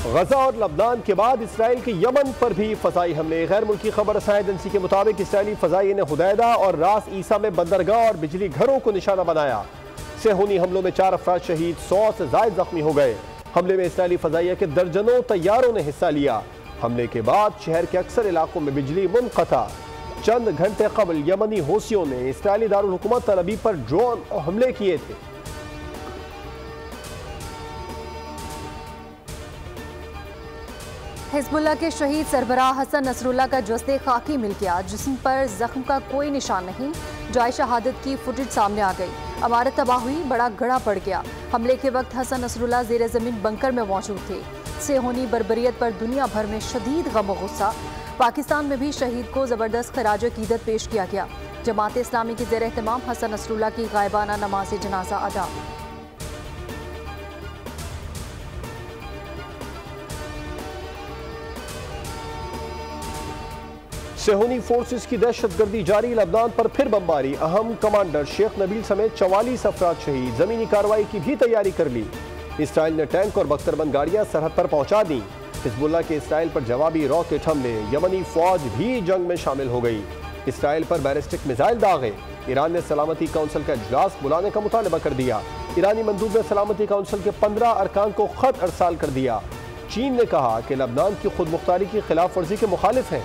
गजा और लबनान के बाद इसराइल के यमन पर भी फजाई हमले। गैर मुल्की खबर रसां एजेंसी के मुताबिक इसराइली फजाई ने हुदैदा और रास ईसा में बंदरगाह और बिजली घरों को निशाना बनाया। सेहूनी हमलों में 4 अफराद शहीद, 100 से ज्यादा जख्मी हो गए। हमले में इसराइली फजाइया के दर्जनों तैयारों ने हिस्सा लिया। हमले के बाद शहर के अक्सर इलाकों में बिजली मुनक़ता। चंद घंटे कबल यमनी हौसियों ने इसराइली दारुल हुकूमत तल अबीब पर ड्रोन हमले किए थे। हिजबुल्लाह के शहीद सरबराह हसन नसरुल्लाह का जस्दे खाकी मिल गया, जिस्म पर जख्म का कोई निशान नहीं। जाए शहादत की फुटेज सामने आ गई। इमारत तबाह हुई, बड़ा गड़ा पड़ गया। हमले के वक्त हसन नसरुल्लाह जेर जमीन बंकर में मौजूद थे। सेहूनी बर्बरियत पर दुनिया भर में शदीद गम और गुस्सा। पाकिस्तान में भी शहीद को जबरदस्त खराज अकीदत पेश किया गया। जमात इस्लामी के जेर एहतमाम हसन नसरुल्लाह की गायबाना नमाज जनाजा अदा। सेहूनी फोर्सेस की दहशतगर्दी जारी। लबनान पर फिर बमबारी। अहम कमांडर शेख नबील समेत 44 अफराद शहीद। जमीनी कार्रवाई की भी तैयारी कर ली। इसराइल ने टैंक और बख्तरबंद गाड़ियां सरहद पर पहुंचा दी। हिजबुल्लाह के इसराइल पर जवाबी रॉकेट हमले। यमनी फौज भी जंग में शामिल हो गई। इसराइल पर बैलिस्टिक मिसाइल दागे। ईरान ने सलामती काउंसिल का इजलास बुलाने का मुतालबा कर दिया। ईरानी मंदूब ने सलामती काउंसिल के 15 अरकान को खत अरसाल कर दिया। चीन ने कहा कि लबनान की खुद मुख्तारी की खिलाफ वर्जी के मुखालिफ है।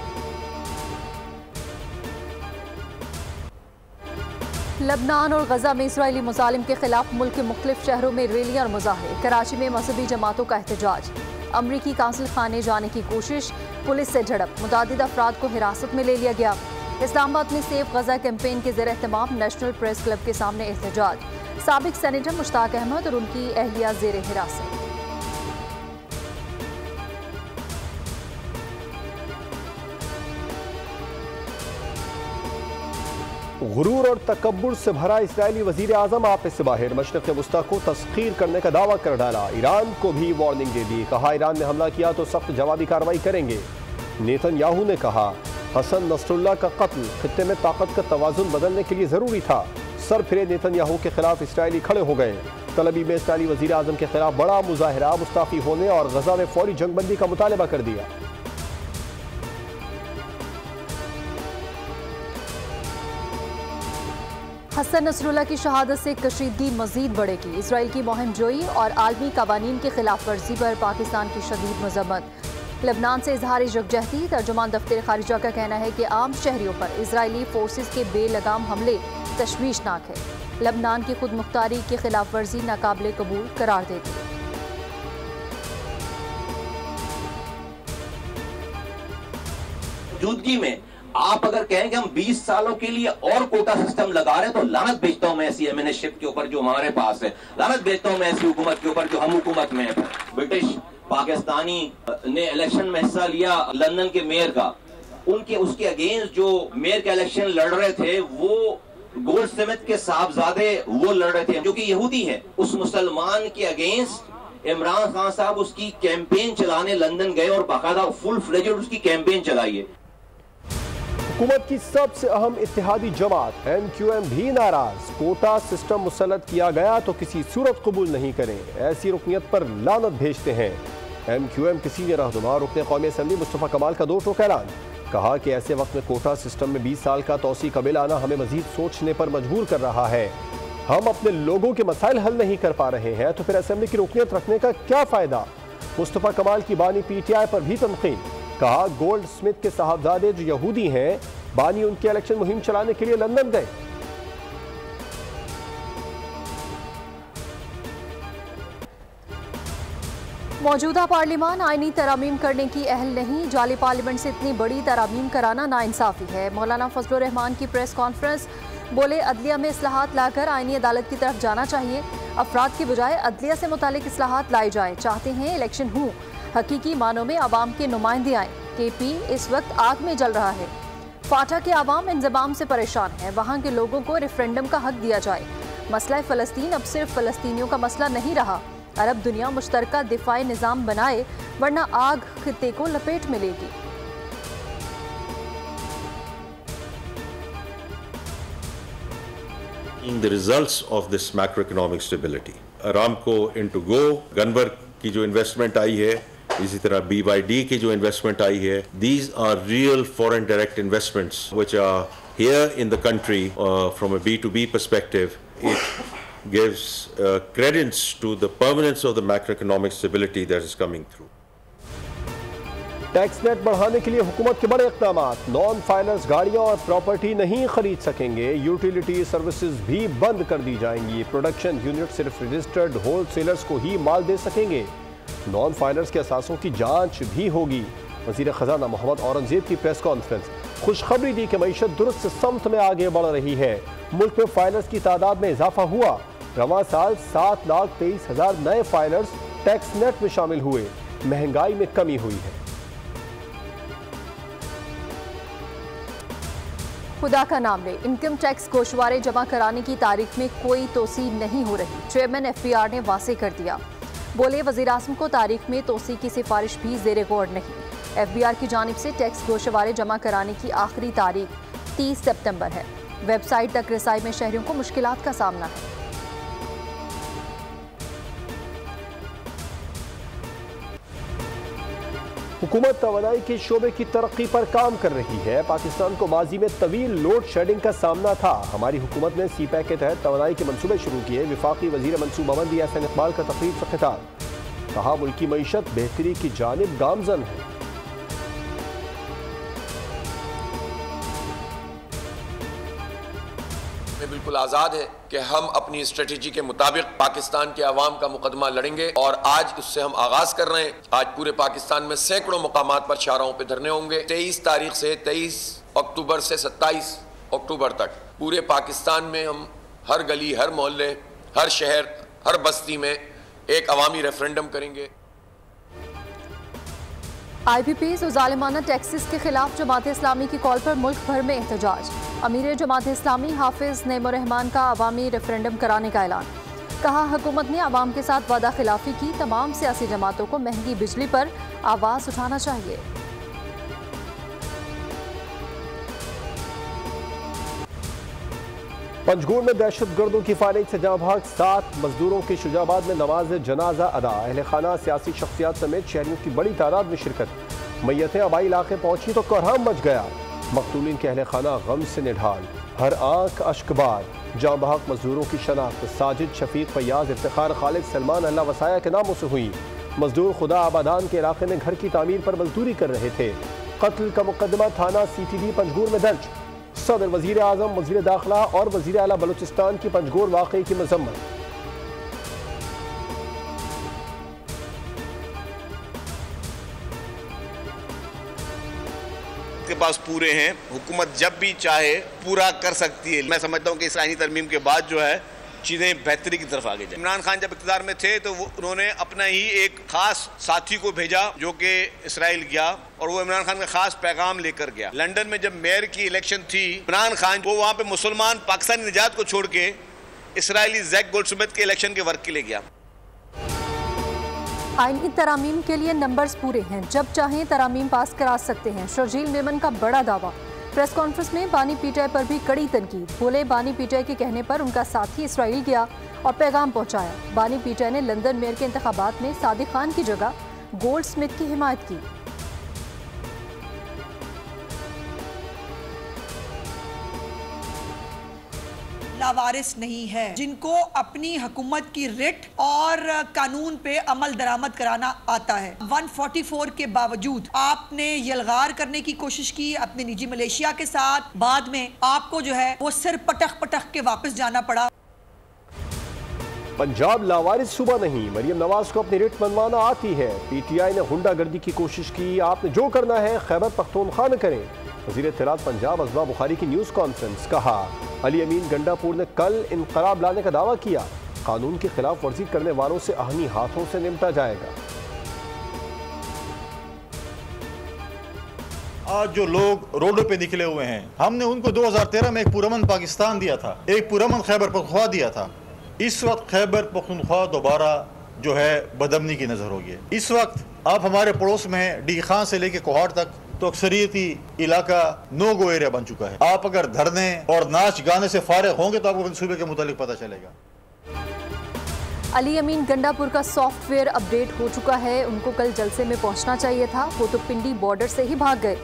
लबनान और गजा में इसराइली मुजालिम के खिलाफ मुल्क के मुख्तलिफ शहरों में रैलियां और मुजाहरे। कराची में मजहबी जमातों का एहतजाज। अमरीकी काउंसिल खाने जाने की कोशिश, पुलिस से झड़प। मुतादिद अफराद को हिरासत में ले लिया गया। इस्लामाबाद में सेफ गजा कैंपेन के ज़ेर एहतमाम नेशनल प्रेस क्लब के सामने एहतजाज। साबिक सेनेटर मुश्ताक अहमद और उनकी अहलिया ज़ेर हिरासत। गुरूर और तकब्बुर से भरा इसराइली वजीर आजम आपे से बाहर। मशरिक़ वस्ता को तस्खीर करने का दावा कर डाला। ईरान को भी वार्निंग दे दी। कहा ईरान ने हमला किया तो सख्त जवाबी कार्रवाई करेंगे। नेतन्याहू ने कहा हसन नसरुल्लाह का कत्ल खित्ते में ताकत का तवाजुन बदलने के लिए जरूरी था। सर फिरे नेतन्याहू के खिलाफ इसराइली खड़े हो गए। तल अबीब में इसराइली वजीर आजम के खिलाफ बड़ा मुजाहरा। मुस्ताफी होने और गजा में फौरी जंगबंदी का मुतालबा कर दिया। हसन नसरुल्लाह की शहादत से कशीदगी मजीद बढ़ेगी। इसराइल की मुहिम जोई और आलमी कवानीन के खिलाफ वर्जी पर पाकिस्तान की शदीद मजम्मत। लबनान से इजहार यकजहती। तर्जुमान दफ्तर खारिजा का कहना है कि आम शहरियों पर इसराइली फोर्सेस के बेलगाम हमले तशवीशनाक है। लबनान की खुद मुख्तारी की खिलाफ वर्जी नाकाबिल कबूल करार देती है। मौजूदगी में आप अगर कहें कि हम 20 सालों के लिए और कोटा सिस्टम लगा रहे हैं तो लानत भेजता हूं मैं ऐसी एमएनएशिप के ऊपर जो हमारे पास है। लानत भेजता हूं मैं ऐसी हुकूमत के ऊपर जो हम हुकूमत में है। ब्रिटिश पाकिस्तानी ने इलेक्शन में हिस्सा लिया लंदन के मेयर का। उसके अगेंस्ट जो मेयर का इलेक्शन लड़ रहे थे वो गोल्डस्मिथ के साहबजादे वो लड़ रहे थे जो कि यहूदी है। उस मुसलमान के अगेंस्ट इमरान खान साहब उसकी कैंपेन चलाने लंदन गए और बाकायदा फुल फ्लेजेड उसकी कैंपेन चलाई है। हुकूमत की सबसे अहम इत्तेहादी जमात MQM भी नाराज। कोटा सिस्टम मुसल्लत किया गया तो किसी सूरत कबूल नहीं करें। ऐसी रुकनियत पर लानत भेजते हैं। MQM किसी ने रहनुमा रुकने कौमी असम्बली मुस्तफ़ा कमाल का 2 टोक ऐलान। कहा कि ऐसे वक्त में कोटा सिस्टम में 20 साल का तौसी का बिल आना हमें मजीद सोचने पर मजबूर कर रहा है। हम अपने लोगों के मसाइल हल नहीं कर पा रहे हैं तो फिर असम्बली की रुकनियत रखने का क्या फायदा। मुस्तफ़ा कमाल की बानी PTI पर भी तनकीद। कहा गोल्ड स्मिथ के साहबजादे जो यहूदी हैं, बानी उनकी इलेक्शन मुहिम चलाने के लिए लंदन गए। मौजूदा पार्लियामान आईनी तरामीम करने की अहल नहीं। जाली पार्लियामेंट से इतनी बड़ी तरामीम कराना नाइंसाफी है। मौलाना फजलुर रहमान की प्रेस कॉन्फ्रेंस। बोले अदलिया में इस्लाहात लाकर आईनी अदालत की तरफ जाना चाहिए। अफराद की बजाय अदलिया से मुतालिक इस्लाहात लाई जाए। चाहते हैं इलेक्शन हो, हकीकी मानों में आवाम के नुमाइंदे आए। KP इस वक्त आग में जल रहा है। फाटा के आवाम इंजमाम से परेशान है। वहाँ के लोगों को रेफरेंडम का हक दिया जाए। मसला फ़लस्तीन अब सिर्फ फ़लस्तीनियों का मसला नहीं रहा। अरब दुनिया मुश्तरका दिफाई निज़ाम बनाए वरना आग खित्ते को लपेट में लेगी। The results of this macroeconomic stability, Aramco into Go, Gunvor की जो इन्वेस्टमेंट आई है इसी तरह BYD की जो इन्वेस्टमेंट आई है, these are real foreign direct investments which are here in the country from a B2B perspective. It gives credence to the permanence of the macroeconomic stability that is coming through. Tax net बढ़ाने के लिए हुकूमत के बड़े इक़दाम। Non finance गाड़ियां और property नहीं खरीद सकेंगे। यूटिलिटी सर्विसेज भी बंद कर दी जाएंगी। प्रोडक्शन यूनिट सिर्फ रजिस्टर्ड होलसेलर्स को ही माल दे सकेंगे। नॉन फाइनेंस के असासों की जांच भी होगी। वज़ीर ख़जाना मोहम्मद औरंगज़ेब की प्रेस कॉन्फ्रेंस। खुशखबरी दी कि मईशत दुरुस्त समत में आगे बढ़ रही है। मुल्क में फाइलर्स की तादाद में इजाफा हुआ। रवां साल 7,23,000 नए फाइलर्स टैक्स नेट में शामिल हुए। महंगाई में कमी हुई है। खुदा का नाम ले, इनकम टैक्स गोशवारे जमा कराने की तारीख में कोई तोसी नहीं हो रही। चेयरमैन FBR ने वासे कर दिया। बोले वज़ीर आज़म को तारीख में तोसी की सिफारिश भी ज़ेरे गौर नहीं। FBR की जानिब से टैक्स गोशवारे जमा कराने की आखिरी तारीख 30 सितंबर है। वेबसाइट तक रसाई में शहरियों को मुश्किलात का सामना है। हुकूमत तवानाई के शोबे की तरक्की पर काम कर रही है। पाकिस्तान को माजी में तवील लोड शेडिंग का सामना था। हमारी हुकूमत ने CPEC के तहत तवानाई के मंसूबे शुरू किए। वफाकी वजीर मनसूबाबंदी एहसन इकबाल का तकरीब से खिताब। कहा मुल्की मईशत बेहतरी की जानिब गामजन है। बिल्कुल आज़ाद है कि हम अपनी स्ट्रेटेजी के मुताबिक पाकिस्तान के अवाम का मुकदमा लड़ेंगे और आज उससे हम आगाज कर रहे हैं। आज पूरे पाकिस्तान में सैकड़ों मुकामात पर शाहराहों पे धरने होंगे। 23 तारीख से 23 अक्टूबर से 27 अक्टूबर तक पूरे पाकिस्तान में हम हर गली, हर मोहल्ले, हर शहर, हर बस्ती में एक अवामी रेफरेंडम करेंगे। IPPs और जालिमाना टैक्सेस के खिलाफ जमात इस्लामी की कॉल पर मुल्क भर में एहतजाज। अमीर जमात इस्लामी हाफिज नईमुर्रहमान का अवामी रेफरेंडम कराने का ऐलान। कहा हुकूमत ने अवाम के साथ वादा खिलाफी की। तमाम सियासी जमातों को महंगी बिजली पर आवाज़ उठाना चाहिए। पंजगुड़ में दहशत गर्दों की फायरिंग से जहाँ भाग 7 मजदूरों की शुजाबाद में नमाज जनाजा अदा। अहले खाना, सियासी शख्सियात समेत शहरियों की बड़ी तादाद में शिरकत। मैयतें आबाई इलाके पहुंची तो कोहराम मच गया। मकतूलिन के अहले खाना गम से निढाल, हर आंख अश्कबार। जहाँ भाग मजदूरों की शनाख्त साजिद, शफीक, फैयाज, इफ्तिखार, खालिद, सलमान, अल्लाह वसाया के नामों से हुई। मजदूर खुदा आबादान के इलाके में घर की तामीर पर मजदूरी कर रहे थे। कत्ल का मुकदमा थाना CTD पंजगुड़ में दर्ज। सदर, वजीर आजम, वजीर दाखिला और वजीर आला बलूचिस्तान की पंजगुड़ वाक़े की मजम्मत। के पास पूरे हैं, हुकूमत जब भी चाहे पूरा कर सकती है। मैं समझता हूँ कि इस आईनी तरमीम के बाद जो है चीज़ें बेहतरी की तरफ आगे जाए। इमरान खान जब इक़्तिदार में थे तो उन्होंने अपना ही एक खास साथी को भेजा जो कि इसराइल गया और वो इमरान खान का खास पैगाम लेकर गया। लंदन में जब मेयर की इलेक्शन थी, इमरान खान वो वहाँ पे मुसलमान पाकिस्तानी निजात को छोड़ के इसराइली जैक गोल्डस्मिथ के इलेक्शन के वर्क के लिए गया। आईनी तरामीम के लिए नंबर्स पूरे हैं, जब चाहें तरामीम पास करा सकते हैं। शर्जील मेमन का बड़ा दावा। प्रेस कॉन्फ्रेंस में बानी पीटीआई पर भी कड़ी तनकीद। बोले बानी पीटीआई के कहने पर उनका साथी इसराइल गया और पैगाम पहुंचाया। बानी पीटीआई ने लंदन मेयर के इंतखाबात में सादिक खान की जगह गोल्डस्मिथ की हिमायत की। लावारिस नहीं है, जिनको अपनी हुकूमत की रिट और कानून पे अमल दरामद कराना आता है। 144 के बावजूद आपने यलगार करने की कोशिश की अपने निजी मलेशिया के साथ। बाद में आपको जो है वो सिर पटक पटक के वापस जाना पड़ा। पंजाब लावारिस सूबा नहीं, मरियम नवाज को अपनी रिट मनवाना आती है। PTI ने गुंडागर्दी की कोशिश की। आपने जो करना है खैबर पख्तूनख्वा में करें। वज़ीर इत्तलात पंजाब अज़वा बुखारी की न्यूज़ कॉन्फ्रेंस। कहा अली अमीन गंडापुर ने कल इनकलाब लाने का दावा किया। कानून की खिलाफ वर्जी करने वालों से आहनी हाथों से निपटा जाएगा। आज जो लोग रोडों पे निकले हुए हैं, हमने उनको 2013 में एक पुरअमन पाकिस्तान दिया था, एक पुरअमन खैबर पख्तूनख्वा दिया था। इस वक्त खैबर पख्तूनख्वा दोबारा जो है बदमनी की नजर होगी। इस वक्त आप हमारे पड़ोस में हैं, डी खान से लेके कोहाट तक तो अक्सरियती इलाका नो गो एरिया बन चुका है। आप अगर धरने और नाच गाने से फारिग होंगे तो आपको मंसूबे के मुतालिक पता चलेगा। अली अमीन गंडापुर का सॉफ्टवेयर अपडेट हो चुका है, उनको कल जलसे में पहुंचना चाहिए था, वो तो पिंडी बॉर्डर से ही भाग गए।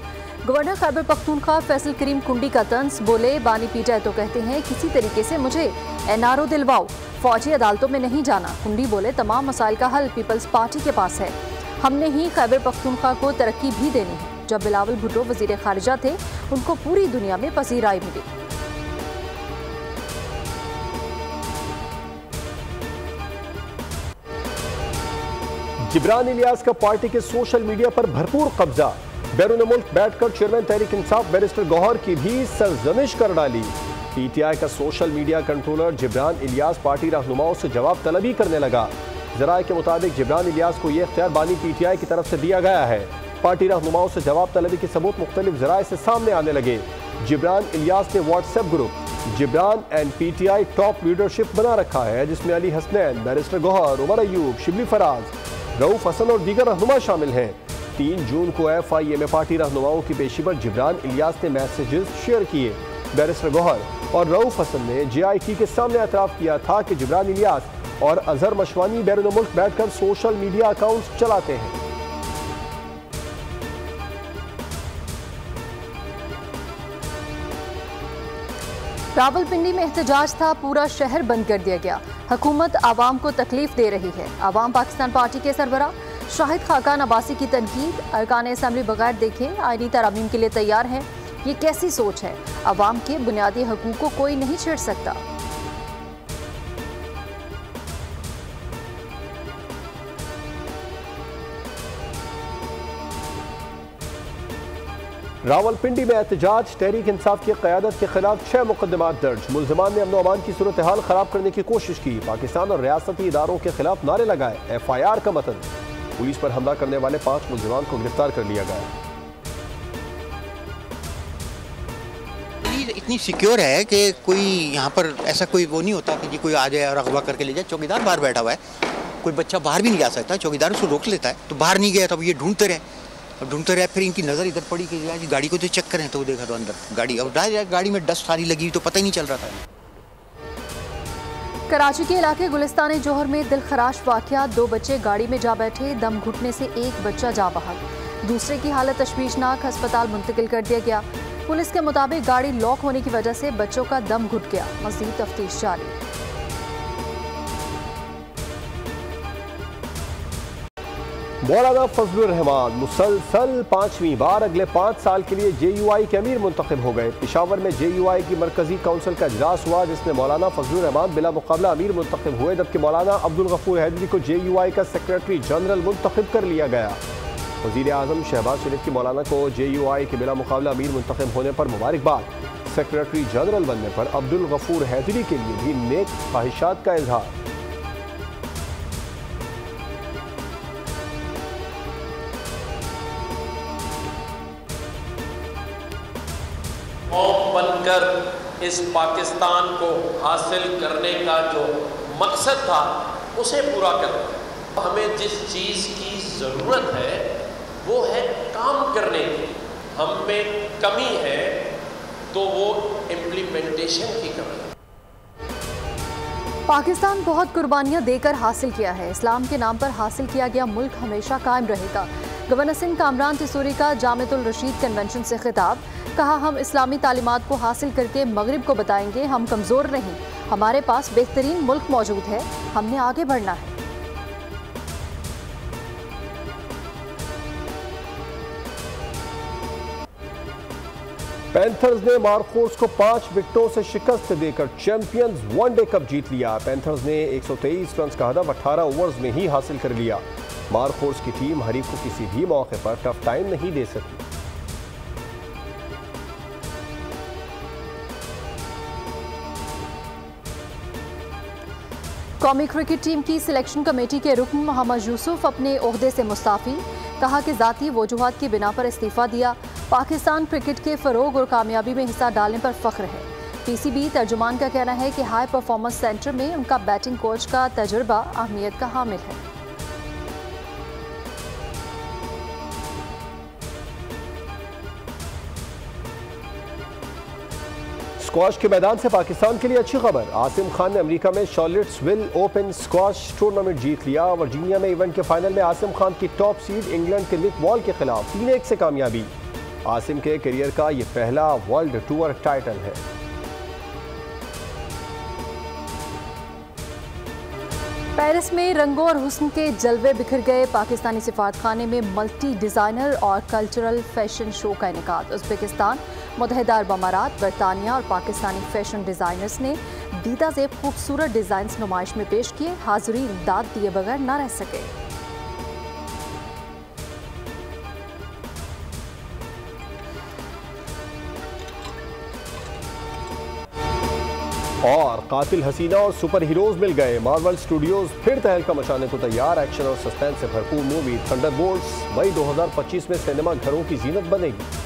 गवर्नर खैबर पख्तूनख्वा फैसल करीम कुंडी का तंज, बोले बानी पीटा तो कहते हैं किसी तरीके से मुझे एनआरओ दिलवाओ, फौजी अदालतों में नहीं जाना। कुंडी बोले तमाम मसाइल का हल पीपल्स पार्टी के पास है, हमने ही खैबर पख्तूनख्वा को तरक्की भी देनी है। जब बिलावल भुट्टो वजीर खारिजा थे, उनको पूरी दुनिया में पसीराई मिली। जिब्रान इलियास का पार्टी के सोशल मीडिया पर भरपूर कब्जा, बैरून मुल्क बैठकर चेयरमैन तहरीक इंसाफ बैरिस्टर गौहर की भी सरजमिश कर डाली। पीटीआई का social media controller Jibran Ilyas party रहनुमाओं से जवाब तलबी करने लगा। जराये के मुताबिक जिब्रान इलियास को यह इख्तियार बानी पीटीआई की तरफ से दिया गया है। पार्टी रहनुमाओं से जवाब तलबी के सबूत मुख्तलिफ जराये से सामने आने लगे। जिब्रान इलियास ने WhatsApp group Jibran and PTI top leadership बना रखा है, जिसमें अली हसनैन, बैरिस्टर गौहर, उमर अयूब, शिबली फराज, रऊफ हसन और दीगर रहनुमा शामिल हैं। 3 जून को FIA में पार्टी रहनुमाओं की पेशी पर जिब्रान इलियास ने मैसेजेस शेयर किए। बैरिस्टर गौहर और रऊफ हसन ने JIT के सामने एतराफ़ किया था कि जिब्रान इलियास और अजहर मशवानी बैरून मुल्क बैठकर सोशल मीडिया अकाउंट्स चलाते हैं। रावलपिंडी में एहतजाज था, पूरा शहर बंद कर दिया गया। हुकूमत आवाम को तकलीफ दे रही है। आवाम पाकिस्तान पार्टी के सरबरा शाहिद खाकान अब्बासी की तनकीद, अरकान असम्बली बगैर देखे आईनी तरमीम के लिए तैयार हैं। ये कैसी सोच है? आवाम के बुनियादी हकूक को कोई नहीं छेड़ सकता। रावलपिंडी में एहतजाज, तहरीक इंसाफ की क़यादत के खिलाफ 6 मुकदमात दर्ज। मुल्ज़िमान ने अमन अमान की सूरत हाल खराब करने की कोशिश की, पाकिस्तान और रियासती इदारों के खिलाफ नारे लगाए। FIR का मतन, पुलिस पर हमला करने वाले 5 मुल्ज़िमान को गिरफ्तार कर लिया गया। इतनी सिक्योर है कि कोई यहाँ पर ऐसा कोई वो नहीं होता कि जी कोई आ जाए और अगवा करके ले जाए। चौकीदार बाहर बैठा हुआ है, कोई बच्चा बाहर भी नहीं जा सकता, चौकीदार उसको रोक लेता है। तो बाहर नहीं गया, तब ये ढूंढते रहे, अब ढूंढते रहे, फिर इनकी नज़र इधर पड़ी कि यार गाड़ी को तो चेक करें, तो वो देखा तो अंदर गाड़ी, अब गाड़ी में डस्ट सारी लगी तो पता ही नहीं चल रहा था। कराची के इलाके गुलिस्तान जौहर में दिलखराश वाकया, 2 बच्चे गाड़ी में जा बैठे, दम घुटने से एक बच्चा जा बहाल, दूसरे की हालत तशवीशनाक, अस्पताल मुंतकिल कर दिया गया। पुलिस के मुताबिक गाड़ी लॉक होने की वजह से बच्चों का दम घुट गया। मज़ीद तफ्तीश जारी। मौलाना फजलुर रहमान मुसलसल 5वीं बार अगले 5 साल के लिए JUI के अमीर मुंतखब हो गए। पेशावर में JUI की मरकजी काउंसिल का इजलास हुआ, जिसमें मौलाना फजलुर रहमान बिला मुकाबला अमीर मुंतखब हुए, जबकि मौलाना अब्दुल गफूर हैदरी को JUI का सेक्रेटरी जनरल मुंतखब कर लिया गया। वज़ीर आज़म शहबाज शरीफ की मौलाना को JUI के बिला मुकाबला अमीर मुंतखब होने पर मुबारकबाद। सेक्रेटरी जनरल बनने पर अब्दुल गफूर हैदरी के लिए भी नेक ख्वाहिशात का इजहार। बनकर इस पाकिस्तान को हासिल करने का जो मकसद था उसे पूरा करना। हमें जिस चीज़ की ज़रूरत है वो है काम करने की। हम में कमी है तो वो इम्प्लीमेंटेशन की कमी है। पाकिस्तान बहुत कुर्बानियां देकर हासिल किया है। इस्लाम के नाम पर हासिल किया गया मुल्क हमेशा कायम रहेगा। गवर्नर सिंध कामरान तिसूरी का जामिअतुल रशीद कन्वेंशन से खिताब, कहा हम इस्लामी तालीमात को हासिल करके मगरिब को बताएंगे हम कमज़ोर नहीं, हमारे पास बेहतरीन मुल्क मौजूद है, हमने आगे बढ़ना है। पैंथर्स ने मार्कोर्स को 5 विकेटों से शिकस्त देकर चैंपियंस वनडे कप जीत लिया। पैंथर्स ने 123 रन का हदफ 18 ओवर्स में ही हासिल कर लिया। मार्कोर्स की टीम हरीफ को किसी भी मौके पर टफ टाइम नहीं दे सकी। कौमी क्रिकेट टीम की सिलेक्शन कमेटी के रुकन मोहम्मद यूसुफ अपने ओहदे से मुस्ताफी, कहा कि जाती वजूहात की बिना पर इस्तीफा दिया। पाकिस्तान क्रिकेट के फरोग और कामयाबी में हिस्सा डालने पर फख्र है। PCB तर्जुमान का कहना है कि हाई परफॉर्मेंस सेंटर में उनका बैटिंग कोच का तजुर्बा अहमियत का हामिल है। स्क्वाश के मैदान से पाकिस्तान के लिए अच्छी खबर। आसिम खान ने अमेरिका में शार्लेट्सविल ओपन स्क्वाश टूर्नामेंट जीत लिया। वर्जीनिया में इवेंट के फाइनल में आसिम खान की टॉप सीड इंग्लैंड के निक वॉल के खिलाफ 3-1 से कामयाबी। आसिम के करियर का यह पहला वर्ल्ड टूर टाइटल है। पेरिस में रंगों और हुस्न के जलवे बिखर गए। पाकिस्तानी सिफारतखाने में मल्टी डिज़ाइनर और कल्चरल फैशन शो का इनेकाद। उज़्बेकिस्तान, मुत्तहिदा अरब अमारात, बरतानिया और पाकिस्तानी फैशन डिज़ाइनर्स ने दीदा ज़ेब खूबसूरत डिज़ाइंस नुमाइश में पेश किए। हाज़रीन दाद दिए बगैर न रह सके। और कातिल हसीना और सुपर हीरोज मिल गए। मार्वल स्टूडियोज फिर तहलका मचाने को तैयार। एक्शन और सस्पेंस से भरपूर मूवी थंडरबोल्ट्स मई 2025 में सिनेमा घरों की जीनत बनेगी।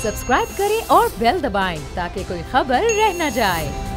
सब्सक्राइब करें और बेल दबाएं ताकि कोई खबर रह न जाए।